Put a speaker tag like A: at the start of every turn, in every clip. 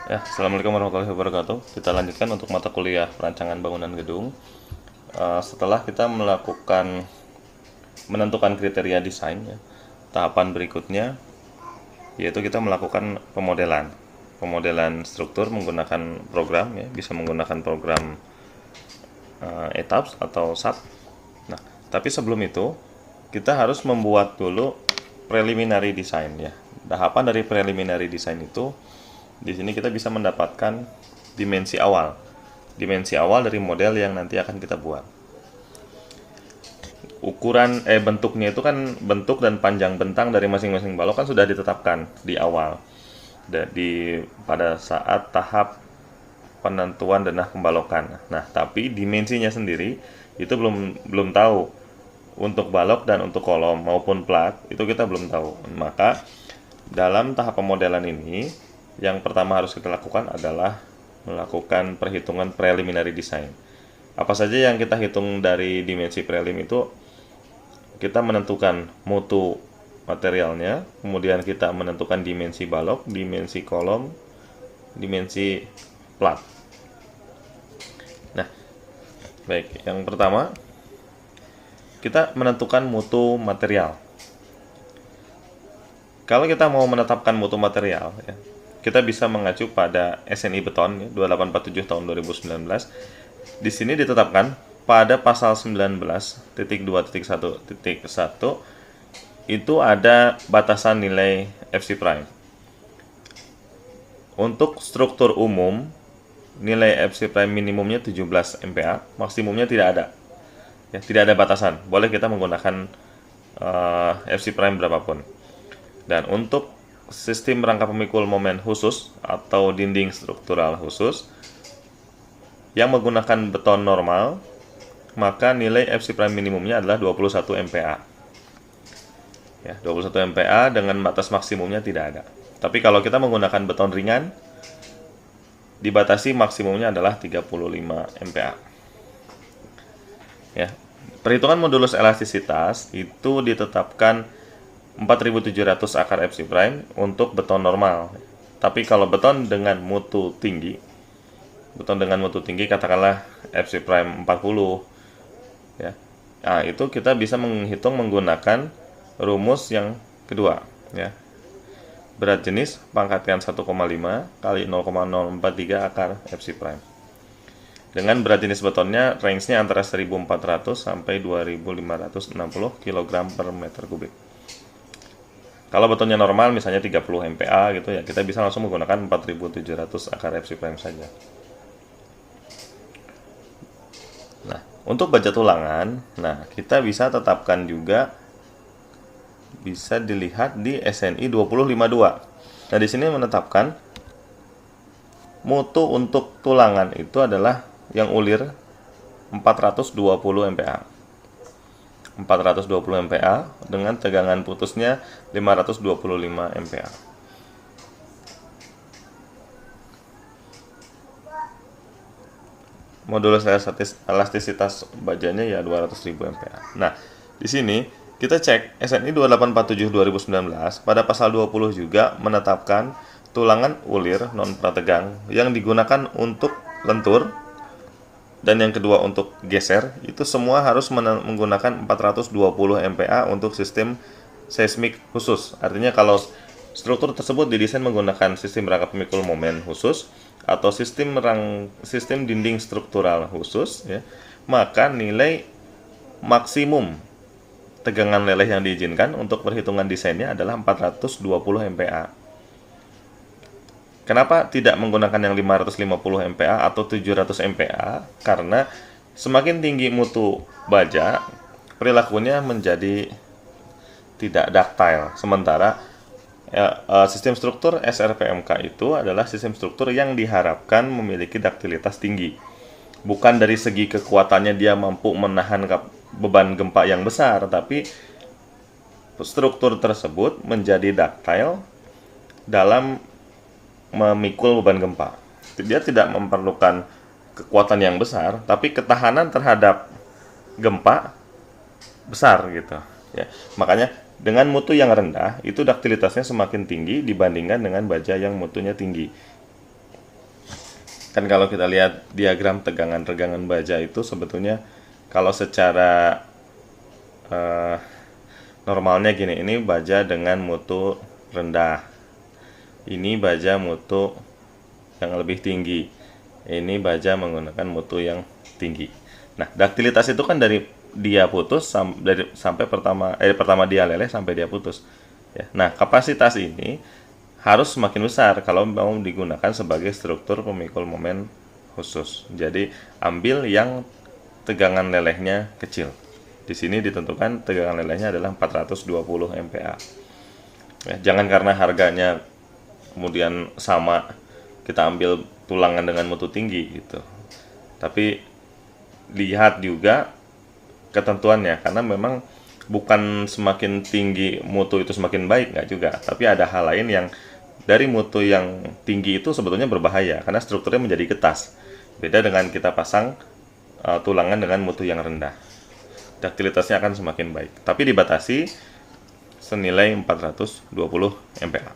A: Ya, Assalamualaikum warahmatullahi wabarakatuh. Kita lanjutkan untuk mata kuliah perancangan bangunan gedung. Setelah kita menentukan kriteria desain, ya, tahapan berikutnya yaitu kita melakukan pemodelan struktur menggunakan program, ya, bisa menggunakan program ETABS atau SAP. Nah, tapi sebelum itu kita harus membuat dulu preliminary design, ya. Tahapan dari preliminary design itu di sini kita bisa mendapatkan dimensi awal. Dimensi awal dari model yang nanti akan kita buat. Bentuknya itu kan bentuk dan panjang bentang dari masing-masing balok kan sudah ditetapkan di awal. Pada saat tahap penentuan denah pembalokan. Nah, tapi dimensinya sendiri itu belum tahu untuk balok dan untuk kolom maupun plat itu kita belum tahu. Maka dalam tahap pemodelan ini yang pertama harus kita lakukan adalah melakukan perhitungan preliminary design. Apa saja yang kita hitung dari dimensi prelim itu, kita menentukan mutu materialnya, kemudian kita menentukan dimensi balok, dimensi kolom, dimensi plat. Nah, baik, yang pertama kita menentukan mutu material. Kalau kita mau menetapkan mutu material, ya, kita bisa mengacu pada SNI Beton, ya, 2847 tahun 2019. Di sini ditetapkan pada pasal 19.2.1.1 itu ada batasan nilai FC prime. Untuk struktur umum, nilai FC prime minimumnya 17 MPa, maksimumnya tidak ada. Ya, tidak ada batasan. Boleh kita menggunakan FC prime berapapun. Dan untuk sistem rangka pemikul momen khusus atau dinding struktural khusus yang menggunakan beton normal, maka nilai FC prime minimumnya adalah 21 MPa. Ya, 21 MPa dengan batas maksimumnya tidak ada. Tapi kalau kita menggunakan beton ringan, dibatasi maksimumnya adalah 35 MPa. Ya. Perhitungan modulus elastisitas itu ditetapkan 4.700 akar FC prime untuk beton normal. Tapi kalau beton dengan mutu tinggi katakanlah FC prime 40, ya. Nah, itu kita bisa menghitung menggunakan rumus yang kedua, ya. Berat jenis pangkatkan 1,5 kali 0,043 akar FC prime. Dengan berat jenis betonnya range-nya antara 1.400 sampai 2.560 kg per meter kubik. Kalau betonnya normal misalnya 30 MPa gitu, ya, kita bisa langsung menggunakan 4.700 akar FC prime saja. Nah, untuk baja tulangan, kita bisa tetapkan juga, bisa dilihat di SNI 2052. Nah, di sini menetapkan mutu untuk tulangan itu adalah yang ulir 420 MPa. 420 MPa dengan tegangan putusnya 525 MPa. Modulus elastisitas bajanya ya 200.000 MPa. Nah, di sini kita cek SNI 2847 2019 pada pasal 20 juga menetapkan tulangan ulir non prategang yang digunakan untuk lentur dan yang kedua untuk geser itu semua harus menggunakan 420 MPa untuk sistem seismik khusus. Artinya kalau struktur tersebut didesain menggunakan sistem rangka pemikul momen khusus atau sistem dinding struktural khusus, ya, maka nilai maksimum tegangan leleh yang diizinkan untuk perhitungan desainnya adalah 420 MPa. Kenapa tidak menggunakan yang 550 MPa atau 700 MPa? Karena semakin tinggi mutu baja, perilakunya menjadi tidak ductile. Sementara sistem struktur SRPMK itu adalah sistem struktur yang diharapkan memiliki duktilitas tinggi. Bukan dari segi kekuatannya dia mampu menahan beban gempa yang besar, tapi struktur tersebut menjadi ductile dalam memikul beban gempa. Dia tidak memerlukan kekuatan yang besar, tapi ketahanan terhadap gempa besar gitu. Ya, makanya dengan mutu yang rendah itu duktilitasnya semakin tinggi dibandingkan dengan baja yang mutunya tinggi. kan kalau kita lihat diagram tegangan-regangan baja itu sebetulnya kalau secara normalnya gini, ini baja dengan mutu rendah, ini baja mutu yang lebih tinggi, ini baja menggunakan mutu yang tinggi. Nah, daktilitas itu kan dari dia putus sampai pertama dia leleh sampai dia putus. Ya. Nah, kapasitas ini harus semakin besar kalau mau digunakan sebagai struktur pemikul momen khusus. Jadi ambil yang tegangan lelehnya kecil. Di sini ditentukan tegangan lelehnya adalah 420 MPa. Ya, jangan karena harganya kemudian sama kita ambil tulangan dengan mutu tinggi gitu. Tapi lihat juga ketentuannya, karena memang bukan semakin tinggi mutu itu semakin baik, nggak juga. Tapi ada hal lain yang dari mutu yang tinggi itu sebetulnya berbahaya karena strukturnya menjadi getas. Beda dengan kita pasang tulangan dengan mutu yang rendah. Daktilitasnya akan semakin baik. Tapi dibatasi senilai 420 MPa.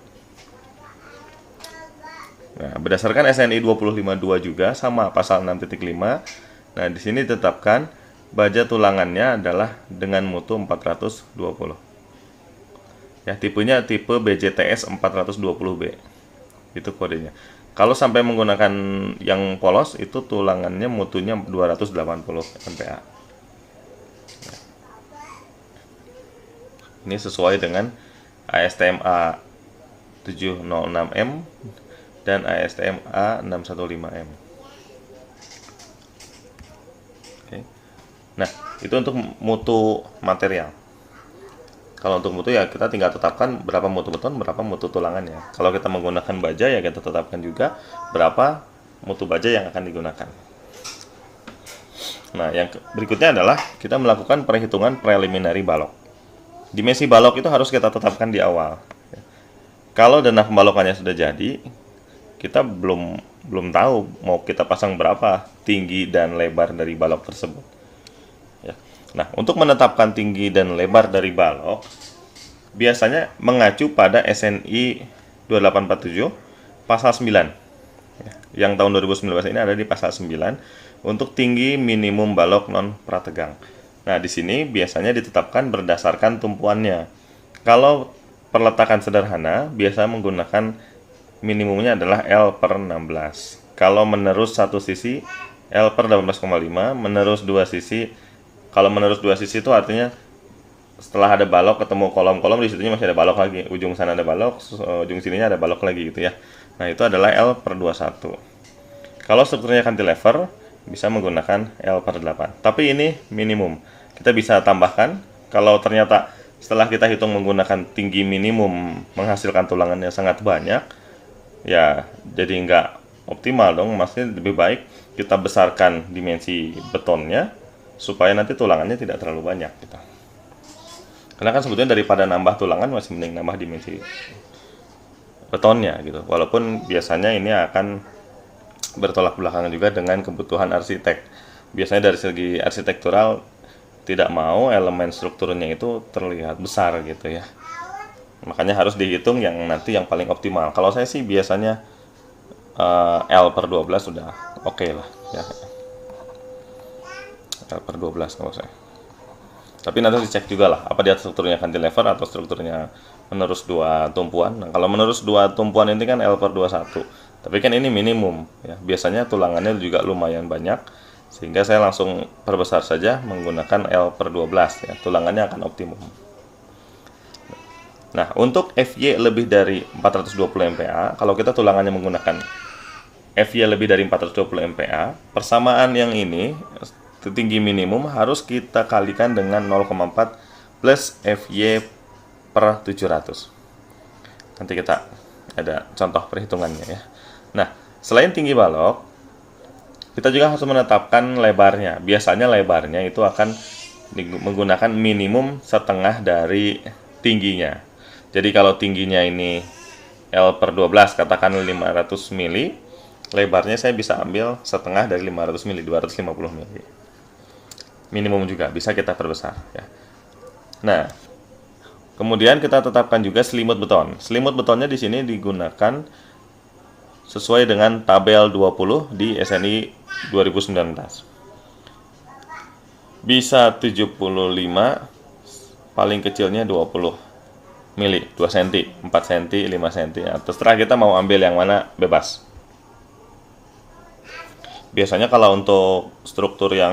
A: Nah, berdasarkan SNI 252 juga sama pasal 6.5. Nah, di sini ditetapkan baja tulangannya adalah dengan mutu 420. Ya, tipenya tipe BJTS 420B. Itu kodenya. Kalau sampai menggunakan yang polos, itu tulangannya mutunya 280 MPa. Ya. Ini sesuai dengan ASTM A 706M dan ASTM A 615M. Oke. Nah, itu untuk mutu material. Kalau untuk mutu ya kita tinggal tetapkan berapa mutu beton, berapa mutu tulangannya. Kalau kita menggunakan baja ya kita tetapkan juga berapa mutu baja yang akan digunakan. Nah, yang berikutnya adalah kita melakukan perhitungan preliminary balok. Dimensi balok itu harus kita tetapkan di awal. Kalau denah pembalokannya sudah jadi, kita belum tahu mau kita pasang berapa tinggi dan lebar dari balok tersebut. Ya. Nah, untuk menetapkan tinggi dan lebar dari balok, biasanya mengacu pada SNI 2847 pasal 9. Ya, yang tahun 2019 ini ada di pasal 9 untuk tinggi minimum balok non prategang. Nah, di sini biasanya ditetapkan berdasarkan tumpuannya. Kalau perletakan sederhana, biasa menggunakan minimumnya adalah L per 16. Kalau menerus satu sisi, L per 18,5, menerus dua sisi. Kalau menerus dua sisi itu artinya setelah ada balok ketemu kolom-kolom, di situnya masih ada balok lagi. Ujung sana ada balok, ujung sininya ada balok lagi gitu ya. Nah, itu adalah L per 21. Kalau strukturnya cantilever, bisa menggunakan L per 8. Tapi ini minimum. Kita bisa tambahkan, kalau ternyata setelah kita hitung menggunakan tinggi minimum menghasilkan tulangannya sangat banyak, ya jadi nggak optimal dong. Maksudnya lebih baik kita besarkan dimensi betonnya, supaya nanti tulangannya tidak terlalu banyak gitu. Karena kan sebetulnya daripada nambah tulangan masih mending nambah dimensi betonnya gitu. Walaupun biasanya ini akan bertolak belakang juga dengan kebutuhan arsitek. Biasanya dari segi arsitektural tidak mau elemen strukturnya itu terlihat besar gitu ya. Makanya harus dihitung yang nanti yang paling optimal. Kalau saya sih biasanya L per 12 sudah oke lah ya. Per 12 kalau saya. Tapi nanti dicek juga lah apa dia strukturnya cantilever atau strukturnya menerus dua tumpuan. Nah, kalau menerus dua tumpuan ini kan L per 21. Tapi kan ini minimum ya. Biasanya tulangannya juga lumayan banyak sehingga saya langsung perbesar saja menggunakan L per 12 ya. Tulangannya akan optimum. Nah, untuk FY lebih dari 420 MPa, kalau kita tulangannya menggunakan FY lebih dari 420 MPa, persamaan yang ini tinggi minimum harus kita kalikan dengan 0,4 plus FY per 700. Nanti kita ada contoh perhitungannya ya. Nah, selain tinggi balok, kita juga harus menetapkan lebarnya. Biasanya lebarnya itu akan menggunakan minimum setengah dari tingginya. Jadi kalau tingginya ini L per 12, katakan 500 mili, lebarnya saya bisa ambil setengah dari 500 mili, 250 mili. Minimum juga bisa kita perbesar ya. Nah, kemudian kita tetapkan juga selimut beton. Selimut betonnya di sini digunakan sesuai dengan tabel 20 di SNI 2019. Bisa 75, paling kecilnya 20 mili, 2 cm, 4 cm, 5 cm. Ya, terserah kita mau ambil yang mana, bebas. Biasanya kalau untuk struktur yang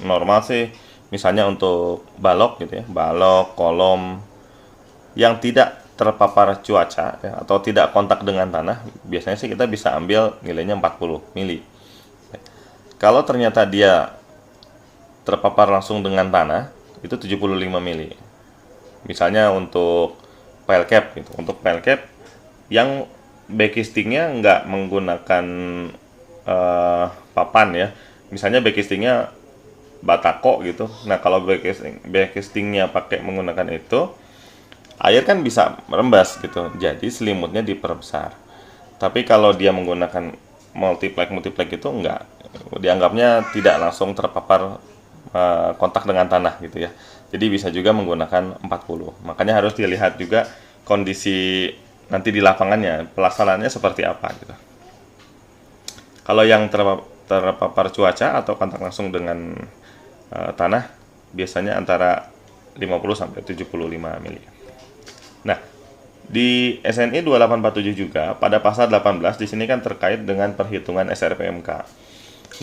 A: normal sih, misalnya untuk balok gitu ya, balok, kolom yang tidak terpapar cuaca ya, atau tidak kontak dengan tanah, biasanya sih kita bisa ambil nilainya 40 mili. Kalau ternyata dia terpapar langsung dengan tanah, itu 75 mili. Misalnya untuk pile cap gitu. Untuk pile cap yang backcastingnya nggak menggunakan papan ya. Misalnya backcastingnya batako gitu. Nah, kalau backcastingnya pakai menggunakan itu, air kan bisa merembas gitu. Jadi selimutnya diperbesar. Tapi kalau dia menggunakan multiplex itu enggak. Dianggapnya tidak langsung terpapar kontak dengan tanah gitu ya. Jadi bisa juga menggunakan 40. Makanya harus dilihat juga kondisi nanti di lapangannya, pelaksanaannya seperti apa gitu. Kalau yang terpapar cuaca atau kontak langsung dengan tanah, biasanya antara 50 sampai 75 mili. Nah, di SNI 2847 juga pada pasal 18 di sini kan terkait dengan perhitungan SRPMK.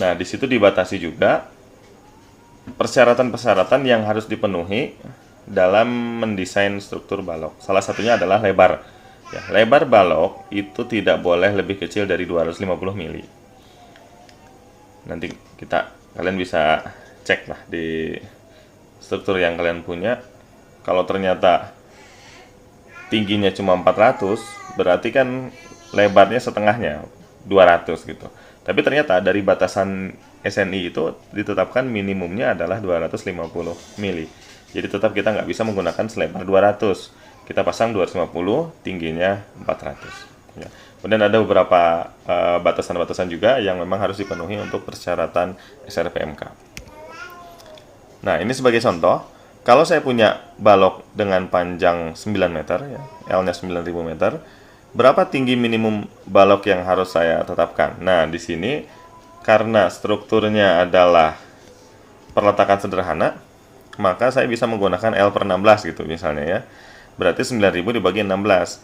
A: Nah, di situ dibatasi juga persyaratan-persyaratan yang harus dipenuhi dalam mendesain struktur balok. Salah satunya adalah lebar. Ya, lebar balok itu tidak boleh lebih kecil dari 250 mili. Nanti kalian bisa cek lah di struktur yang kalian punya. Kalau ternyata tingginya cuma 400, berarti kan lebarnya setengahnya 200 gitu. Tapi ternyata dari batasan SNI itu ditetapkan minimumnya adalah 250 mili. Jadi tetap kita nggak bisa menggunakan selebar 200. Kita pasang 250, tingginya 400. Ya. Kemudian ada beberapa batasan-batasan juga yang memang harus dipenuhi untuk persyaratan SRPMK. Nah, ini sebagai contoh, kalau saya punya balok dengan panjang 9 meter, ya, L-nya 9.000 meter, berapa tinggi minimum balok yang harus saya tetapkan? Nah, di sini karena strukturnya adalah perletakan sederhana, maka saya bisa menggunakan L/16 gitu misalnya ya. Berarti 9.000 dibagi 16.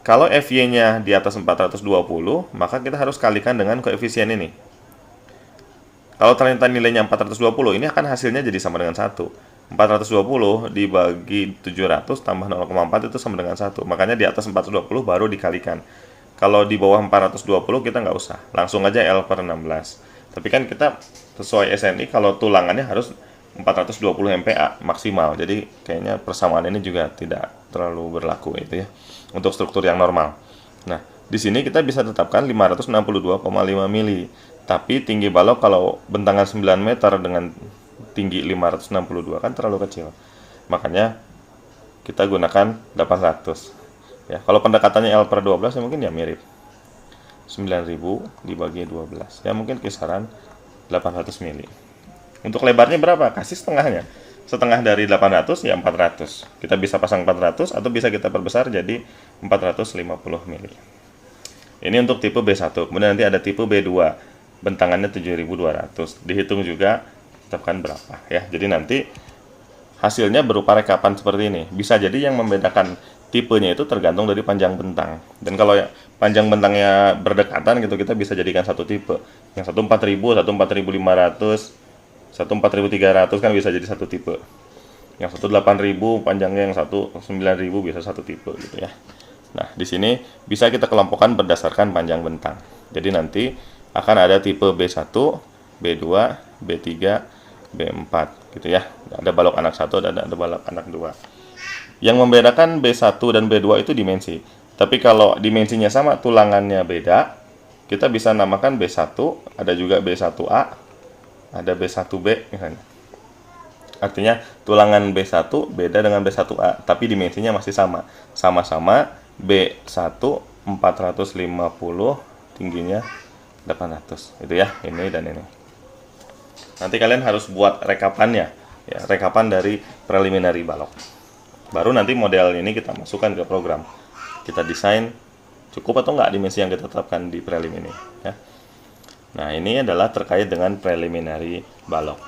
A: Kalau FY-nya di atas 420, maka kita harus kalikan dengan koefisien ini. Kalau ternyata nilainya 420, ini akan hasilnya jadi sama dengan 1. 420 dibagi 700 tambah 0,4 itu sama dengan 1. Makanya di atas 420 baru dikalikan. Kalau di bawah 420 kita nggak usah, langsung aja L/16. Tapi kan kita sesuai SNI kalau tulangannya harus 420 MPa maksimal. Jadi kayaknya persamaan ini juga tidak terlalu berlaku itu ya untuk struktur yang normal. Nah, di sini kita bisa tetapkan 562,5 mili. Tapi tinggi balok kalau bentangan 9 meter dengan tinggi 562 kan terlalu kecil. Makanya kita gunakan 800. Ya, kalau pendekatannya L/12 ya mungkin ya mirip. 9.000 dibagi 12. Ya mungkin kisaran 800 mili. Untuk lebarnya berapa? Kasih setengahnya. Setengah dari 800 ya 400. Kita bisa pasang 400 atau bisa kita perbesar jadi 450 mili. Ini untuk tipe B1. Kemudian nanti ada tipe B2. Bentangannya 7.200. Dihitung juga tetapkan berapa ya. Jadi nanti hasilnya berupa rekapan seperti ini. Bisa jadi yang membedakan tipenya itu tergantung dari panjang bentang. Dan kalau ya panjang bentangnya berdekatan gitu, kita bisa jadikan satu tipe. Yang satu 4.000, satu 4.500, satu 4.300 kan bisa jadi satu tipe. Yang satu 8.000 panjangnya, yang satu 9.000 bisa satu tipe gitu ya. Nah, di sini bisa kita kelompokkan berdasarkan panjang bentang. Jadi nanti akan ada tipe B1, B2, B3, B4 gitu ya. Ada balok anak 1 dan ada balok anak 2. Yang membedakan B1 dan B2 itu dimensi. Tapi kalau dimensinya sama, tulangannya beda, kita bisa namakan B1, ada juga B1A, ada B1B misalnya. Artinya tulangan B1 beda dengan B1A, tapi dimensinya masih sama. Sama-sama B1 450, tingginya 800. Itu ya, ini dan ini. Nanti kalian harus buat rekapannya, ya, rekapan dari preliminary balok. Baru nanti model ini kita masukkan ke program. Kita desain Cukup atau nggak dimensi yang kita tetapkan di prelim ini, ya. Nah, ini adalah terkait dengan preliminary balok.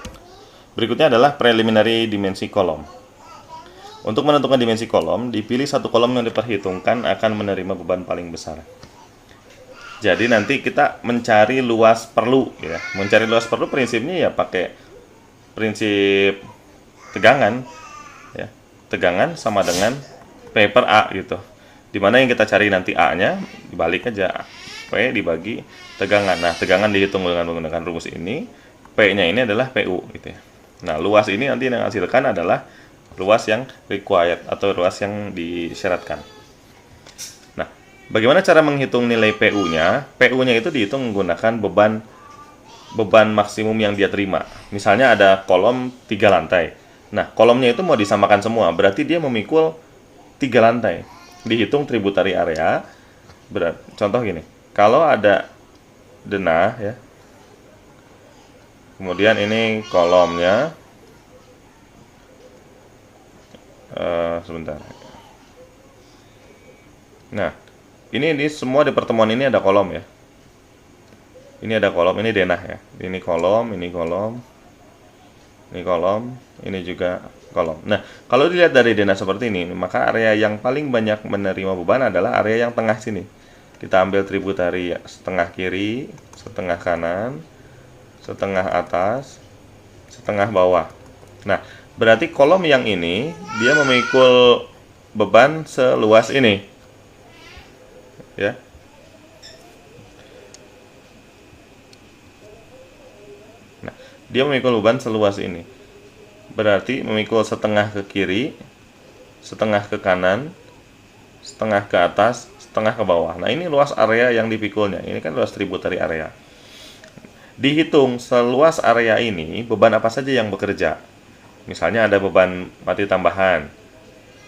A: Berikutnya adalah preliminary dimensi kolom. Untuk menentukan dimensi kolom, dipilih satu kolom yang diperhitungkan akan menerima beban paling besar. Jadi nanti kita mencari luas perlu, ya. Mencari luas perlu prinsipnya ya pakai prinsip tegangan, ya. Tegangan sama dengan P per A gitu. Dimana yang kita cari nanti A-nya dibalik aja, P dibagi tegangan. Nah, tegangan dihitung dengan menggunakan rumus ini, P-nya ini adalah PU gitu ya. Nah, luas ini nanti yang hasilkan adalah luas yang required atau luas yang disyaratkan. Nah, bagaimana cara menghitung nilai PU-nya? PU-nya itu dihitung menggunakan beban maksimum yang dia terima. Misalnya ada kolom 3 lantai. Nah, kolomnya itu mau disamakan semua, berarti dia memikul 3 lantai. Dihitung tributary area. Contoh gini, kalau ada denah ya, kemudian ini kolomnya, sebentar. Nah, ini semua di pertemuan ini ada kolom ya. Ini ada kolom, ini denah ya. Ini kolom, ini kolom, ini kolom, ini juga kolom. Nah, kalau dilihat dari denah seperti ini, maka area yang paling banyak menerima beban adalah area yang tengah sini. Kita ambil tributary setengah kiri, setengah kanan, setengah atas, setengah bawah. Nah, berarti kolom yang ini dia memikul beban seluas ini. Ya. Nah, dia memikul beban seluas ini. Berarti memikul setengah ke kiri, setengah ke kanan, setengah ke atas, setengah ke bawah. Nah, ini luas area yang dipikulnya. Ini kan luas tributary area. Dihitung seluas area ini, beban apa saja yang bekerja. Misalnya ada beban mati tambahan,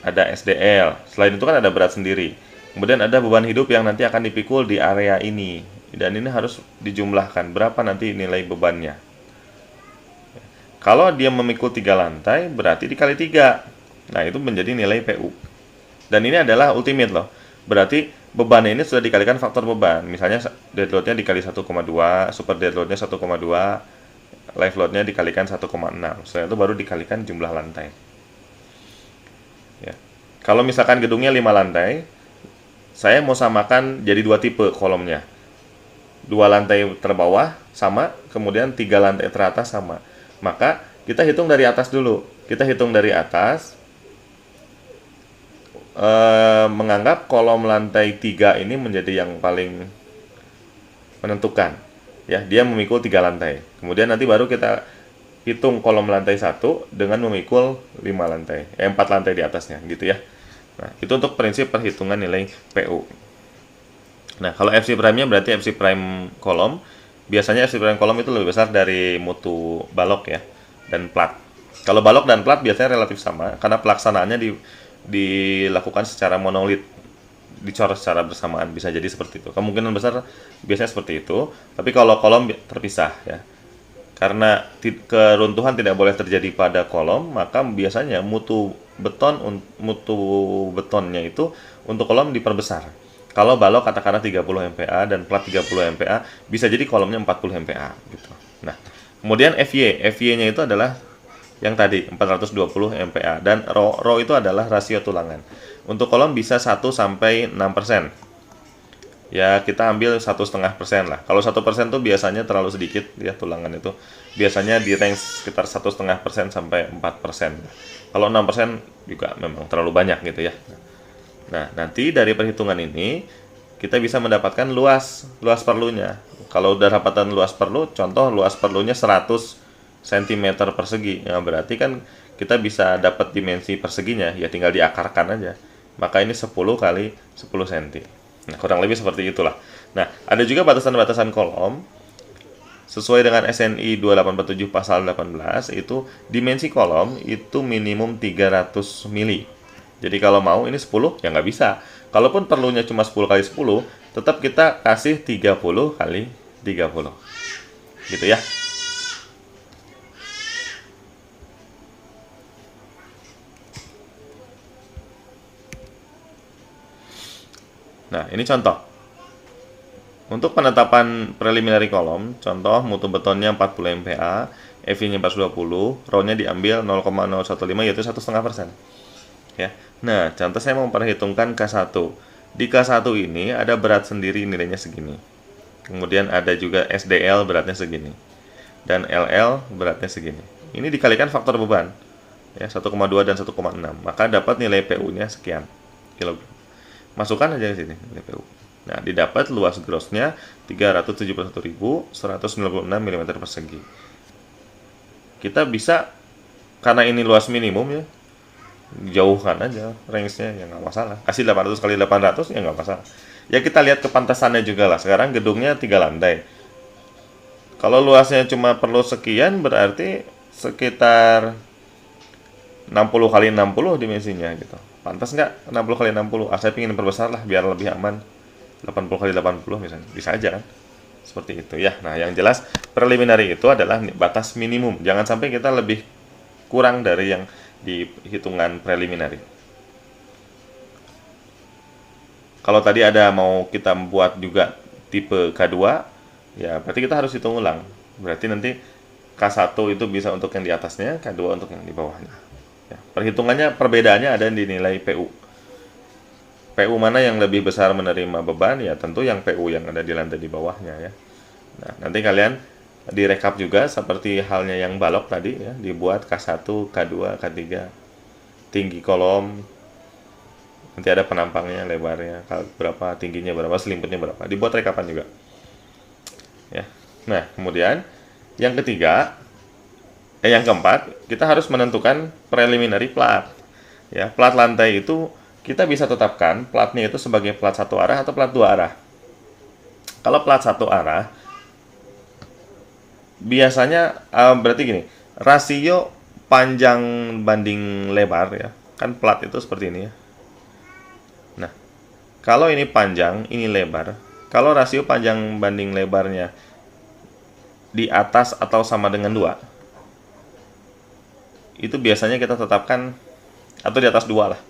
A: ada SDL. Selain itu kan ada berat sendiri. Kemudian ada beban hidup yang nanti akan dipikul di area ini. Dan ini harus dijumlahkan. Berapa nanti nilai bebannya. Kalau dia memikul 3 lantai, berarti dikali 3. Nah, itu menjadi nilai PU. Dan ini adalah ultimate loh. Berarti beban ini sudah dikalikan faktor beban. Misalnya dead load-nya dikali 1,2, super dead load-nya 1,2, live load-nya dikalikan 1,6. Setelah itu baru dikalikan jumlah lantai. Ya. Kalau misalkan gedungnya 5 lantai, saya mau samakan jadi 2 tipe kolomnya. 2 lantai terbawah sama, kemudian 3 lantai teratas sama. Maka kita hitung dari atas dulu. Kita hitung dari atas, menganggap kolom lantai 3 ini menjadi yang paling menentukan. Ya, dia memikul 3 lantai. Kemudian nanti baru kita hitung kolom lantai 1 dengan memikul 5 lantai, 4 lantai di atasnya gitu ya. Nah, itu untuk prinsip perhitungan nilai PU. Nah, kalau FC prime-nya berarti FC prime kolom. Biasanya FC prime kolom itu lebih besar dari mutu balok ya, dan plat. Kalau balok dan plat biasanya relatif sama, karena pelaksanaannya dilakukan secara monolit, dicor secara bersamaan, bisa jadi seperti itu. Kemungkinan besar biasanya seperti itu, tapi kalau kolom terpisah ya. Karena keruntuhan tidak boleh terjadi pada kolom, maka biasanya mutu betonnya itu untuk kolom diperbesar. Kalau balok katakanlah 30 MPa dan plat 30 MPa, bisa jadi kolomnya 40 MPa gitu. Nah, kemudian FY-nya itu adalah yang tadi 420 MPa dan rho itu adalah rasio tulangan. Untuk kolom bisa 1 sampai 6%. Ya, kita ambil 1,5% lah. Kalau 1% tuh biasanya terlalu sedikit ya, tulangan itu. Biasanya di range sekitar 1,5% sampai 4%. Kalau 6% juga memang terlalu banyak gitu ya. Nah, nanti dari perhitungan ini kita bisa mendapatkan luas perlunya. Kalau udah dapatan luas perlu, contoh luas perlunya 100 cm persegi, ya berarti kan kita bisa dapat dimensi perseginya, ya tinggal diakarkan aja. Maka ini 10 kali 10 cm. Nah, kurang lebih seperti itulah. Nah, ada juga batasan-batasan kolom. Sesuai dengan SNI 2847 pasal 18, itu dimensi kolom itu minimum 300 mili. Jadi kalau mau ini 10, ya nggak bisa. Kalaupun perlunya cuma 10 kali 10, tetap kita kasih 30 kali 30. Gitu ya. Nah, ini contoh. Untuk penetapan preliminary kolom, contoh mutu betonnya 40 MPa, FI-nya 420, rho-nya diambil 0,015 yaitu 1,5%. Ya. Nah, contoh saya mau memperhitungkan K1. Di K1 ini ada berat sendiri nilainya segini. Kemudian ada juga SDL beratnya segini. Dan LL beratnya segini. Ini dikalikan faktor beban. Ya, 1,2 dan 1,6. Maka dapat nilai PU-nya sekian kilogram. Masukkan aja di sini nilai PU. Nah, didapat luas grossnya 371.196 mm persegi. Kita bisa, karena ini luas minimum ya, jauhkan aja range-nya, ya nggak masalah. Kasih 800 kali 800 ya nggak masalah. Ya kita lihat kepantasannya juga lah. Sekarang gedungnya 3 lantai. Kalau luasnya cuma perlu sekian, berarti sekitar 60 kali 60 dimensinya gitu. Pantas nggak 60 kali 60? Saya ingin perbesar lah biar lebih aman. 80 kali 80 misalnya. Bisa aja kan? Seperti itu ya. Nah, yang jelas preliminary itu adalah batas minimum. Jangan sampai kita lebih kurang dari yang di hitungan preliminary. Kalau tadi ada mau kita buat juga tipe K2, ya berarti kita harus hitung ulang. Berarti nanti K1 itu bisa untuk yang di atasnya, K2 untuk yang di bawahnya. Ya, perhitungannya, perbedaannya ada di nilai PU. PU mana yang lebih besar menerima beban, ya tentu yang PU yang ada di lantai di bawahnya ya. Nah, nanti kalian direkap juga seperti halnya yang balok tadi ya, dibuat K1, K2, K3, tinggi kolom, nanti ada penampangnya, lebarnya berapa, tingginya berapa, selimputnya berapa, dibuat rekapan juga. Ya. Nah, kemudian yang keempat, kita harus menentukan preliminary plat. Ya, plat lantai itu kita bisa tetapkan platnya itu sebagai plat satu arah atau plat dua arah. Kalau plat satu arah, biasanya berarti gini, rasio panjang banding lebar ya, kan plat itu seperti ini ya. Nah, kalau ini panjang, ini lebar. Kalau rasio panjang banding lebarnya di atas atau sama dengan 2, itu biasanya kita tetapkan, atau di atas 2 lah.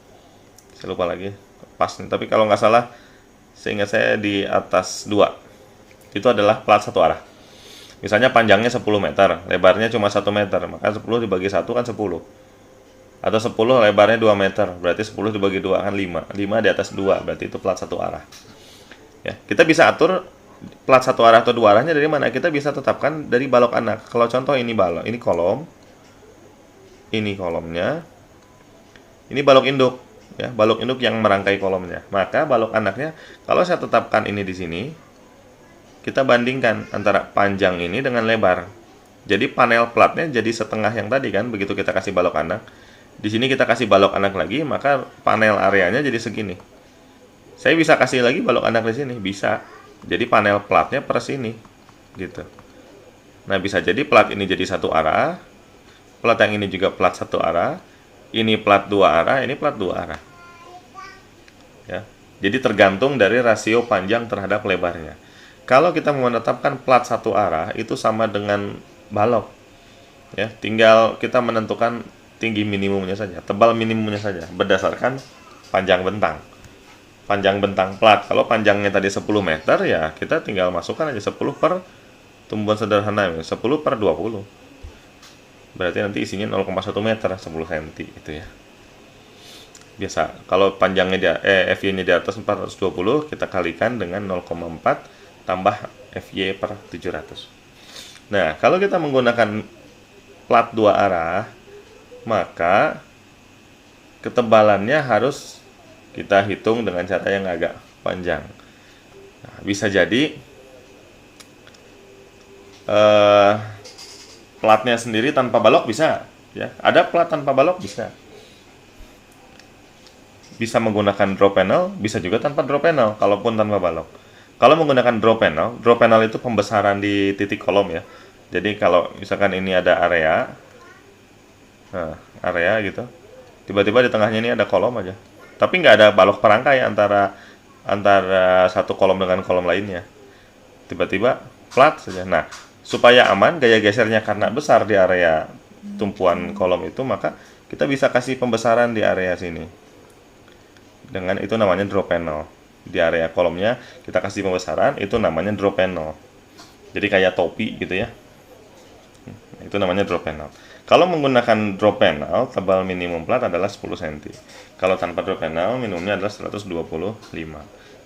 A: Saya lupa lagi pas nih, tapi kalau nggak salah seingat saya di atas 2 itu adalah plat satu arah. Misalnya panjangnya 10 meter, lebarnya cuma 1 meter, maka 10 dibagi 1 kan 10. Atau 10 lebarnya 2 meter, berarti 10 dibagi 2 kan 5. 5 di atas 2, berarti itu plat satu arah. Ya, kita bisa atur plat satu arah atau dua arahnya dari mana? Kita bisa tetapkan dari balok anak. Kalau contoh ini balok, ini kolom, ini kolomnya, ini balok induk. Ya, balok induk yang merangkai kolomnya. Maka balok anaknya, kalau saya tetapkan ini di sini, kita bandingkan antara panjang ini dengan lebar. Jadi panel platnya jadi setengah yang tadi kan, begitu kita kasih balok anak. Di sini kita kasih balok anak lagi, maka panel areanya jadi segini. Saya bisa kasih lagi balok anak di sini, bisa. Jadi panel platnya per sini, gitu. Nah, bisa jadi plat ini jadi satu arah, plat yang ini juga plat satu arah, ini plat dua arah, ini plat dua arah. Ya, jadi tergantung dari rasio panjang terhadap lebarnya. Kalau kita menetapkan plat satu arah itu sama dengan balok, ya, tinggal kita menentukan tinggi minimumnya saja, tebal minimumnya saja berdasarkan panjang bentang. Panjang bentang plat, kalau panjangnya tadi 10 meter ya kita tinggal masukkan aja 10 per tumbuhan sederhana, 10 per 20. Berarti nanti isinya 0,1 meter, 10 cm itu ya. Biasa, kalau panjangnya FY-nya di atas 420, kita kalikan dengan 0,4 tambah FY per 700. Nah, kalau kita menggunakan plat dua arah, maka ketebalannya harus kita hitung dengan cara yang agak panjang. Nah, bisa jadi platnya sendiri tanpa balok bisa, ya. Ada plat tanpa balok bisa. Bisa menggunakan draw panel, bisa juga tanpa draw panel, kalaupun tanpa balok. Kalau menggunakan draw panel itu pembesaran di titik kolom ya. Jadi kalau misalkan ini ada area, nah, area gitu, tiba-tiba di tengahnya ini ada kolom aja. Tapi nggak ada balok perangkai antara satu kolom dengan kolom lainnya. Tiba-tiba flat saja. Nah, supaya aman gaya gesernya karena besar di area tumpuan kolom itu, maka kita bisa kasih pembesaran di area sini. Dengan itu namanya draw panel. di area kolomnya kita kasih pembesaran, itu namanya drop panel. Jadi kayak topi gitu ya. Itu namanya drop panel. Kalau menggunakan drop panel, tebal minimum plat adalah 10 cm. Kalau tanpa drop panel, minimumnya adalah 125.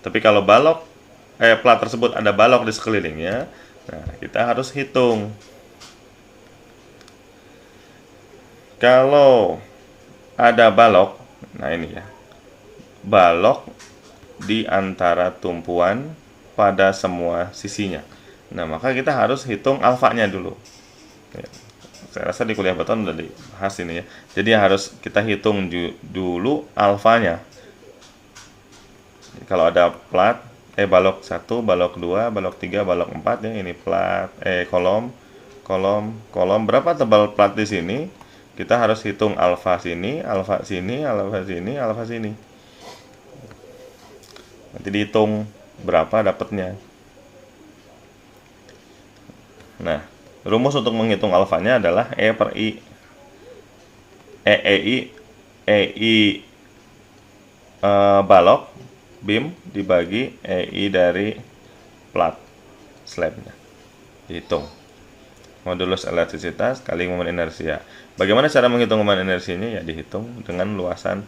A: Tapi kalau plat tersebut ada balok di sekelilingnya, nah kita harus hitung. Kalau ada balok, nah ini ya, balok di antara tumpuan pada semua sisinya. Nah, maka kita harus hitung alfanya dulu. Ya, saya rasa di kuliah beton udah dibahas ini ya. Jadi harus kita hitung dulu alfanya. Kalau ada plat, balok 1, balok 2, balok 3, balok 4 ya, ini plat, kolom. Berapa tebal plat di sini? Kita harus hitung alfa sini, alfa sini, alfa sini, alfa sini. Nanti dihitung berapa dapatnya. Nah, rumus untuk menghitung alfanya adalah E per I. EI balok beam dibagi EI dari plat slabnya. Dihitung. Modulus elastisitas kali momen inersia. Bagaimana cara menghitung momen inersianya? Ya dihitung dengan luasan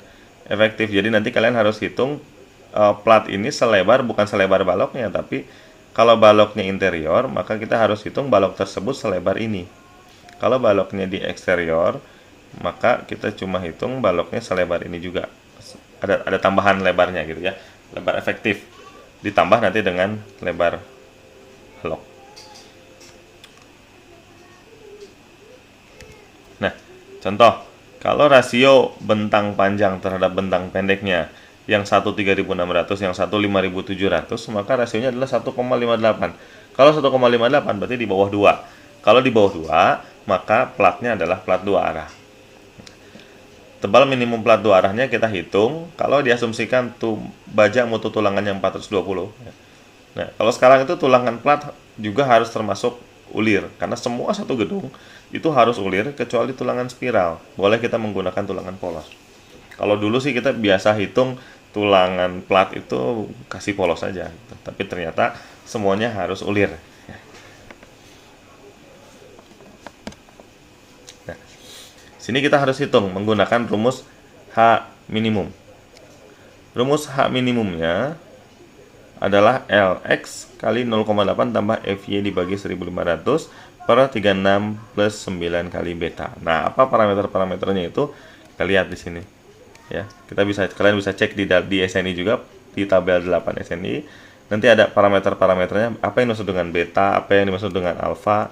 A: efektif. Jadi nanti kalian harus hitung plat ini selebar, bukan selebar baloknya, tapi kalau baloknya interior, maka kita harus hitung balok tersebut selebar ini. Kalau baloknya di eksterior, maka kita cuma hitung baloknya selebar ini juga. Ada tambahan lebarnya gitu ya. Lebar efektif. Ditambah nanti dengan lebar balok. Nah, contoh, kalau rasio bentang panjang terhadap bentang pendeknya yang satu 3.600, yang satu 5.700, maka rasionya adalah 1,58. Kalau 1,58 berarti di bawah 2. Kalau di bawah 2, maka platnya adalah plat 2 arah. Tebal minimum plat 2 arahnya kita hitung kalau diasumsikan baja mutu tulangannya 420. Nah, kalau sekarang itu tulangan plat juga harus termasuk ulir, karena semua satu gedung itu harus ulir kecuali tulangan spiral. Boleh kita menggunakan tulangan polos. Kalau dulu sih kita biasa hitung tulangan plat itu kasih polos saja, tapi ternyata semuanya harus ulir. Nah, sini kita harus hitung menggunakan rumus H minimum. Rumus H minimumnya adalah Lx kali 0,8 tambah Fy dibagi 1500 per 36 plus 9 kali beta. Nah, apa parameter-parameternya itu? Kita lihat di sini. Ya, kalian bisa cek di SNI juga, di tabel 8 SNI. Nanti ada parameter-parameternya, apa yang dimaksud dengan beta, apa yang dimaksud dengan alfa.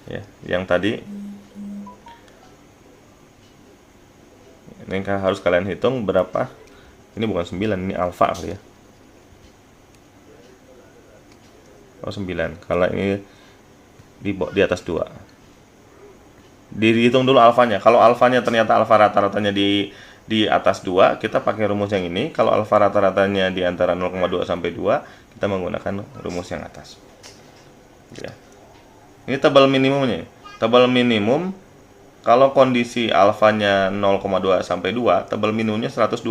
A: Ya, yang tadi ini harus kalian hitung berapa. Ini bukan 9, ini alfa kali ya. Oh, 9. Kalau ini di atas 2. Dihitung dulu alfanya. Kalau alfanya ternyata alfa rata-ratanya di atas 2, kita pakai rumus yang ini. Kalau alfa rata-ratanya di antara 0,2 sampai 2, kita menggunakan rumus yang atas. Ya. Ini tebal minimumnya. Tebal minimum kalau kondisi alfanya 0,2 sampai 2, tebal minimumnya 125.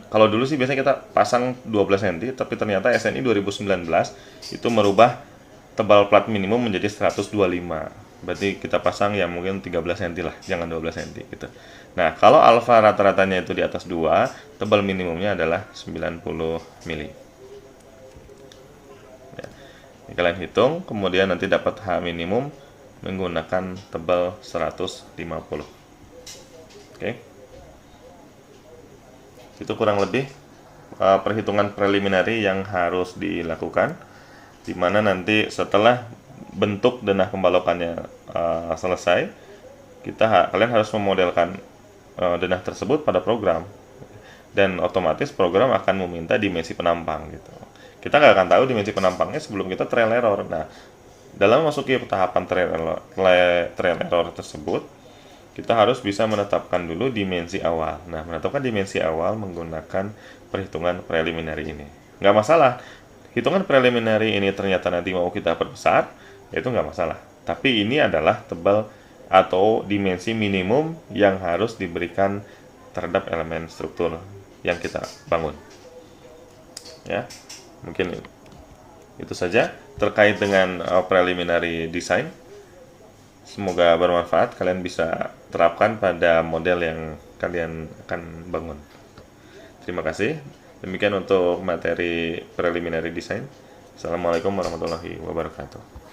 A: Kalau dulu sih biasanya kita pasang 12 cm, tapi ternyata SNI 2019 itu merubah tebal plat minimum menjadi 125. Berarti kita pasang ya mungkin 13 cm lah, jangan 12 cm gitu. Nah, kalau alfa rata-ratanya itu di atas 2, tebal minimumnya adalah 90 mili. Ya. Ini kalian hitung, kemudian nanti dapat H minimum menggunakan tebal 150. Oke. Itu kurang lebih perhitungan preliminary yang harus dilakukan, di mana nanti setelah bentuk denah pembalokannya selesai, kalian harus memodelkan denah tersebut pada program, dan otomatis program akan meminta dimensi penampang gitu. Kita nggak akan tahu dimensi penampangnya sebelum kita trial error. Nah, dalam memasuki tahapan trial error tersebut, kita harus bisa menetapkan dulu dimensi awal. Nah, menetapkan dimensi awal menggunakan perhitungan preliminary ini. Nggak masalah, hitungan preliminary ini ternyata nanti mau kita perbesar, ya itu nggak masalah. Tapi ini adalah tebal atau dimensi minimum yang harus diberikan terhadap elemen struktur yang kita bangun. Ya, mungkin itu saja terkait dengan preliminary design. Semoga bermanfaat, kalian bisa terapkan pada model yang kalian akan bangun. Terima kasih. Demikian untuk materi preliminary design. Assalamualaikum warahmatullahi wabarakatuh.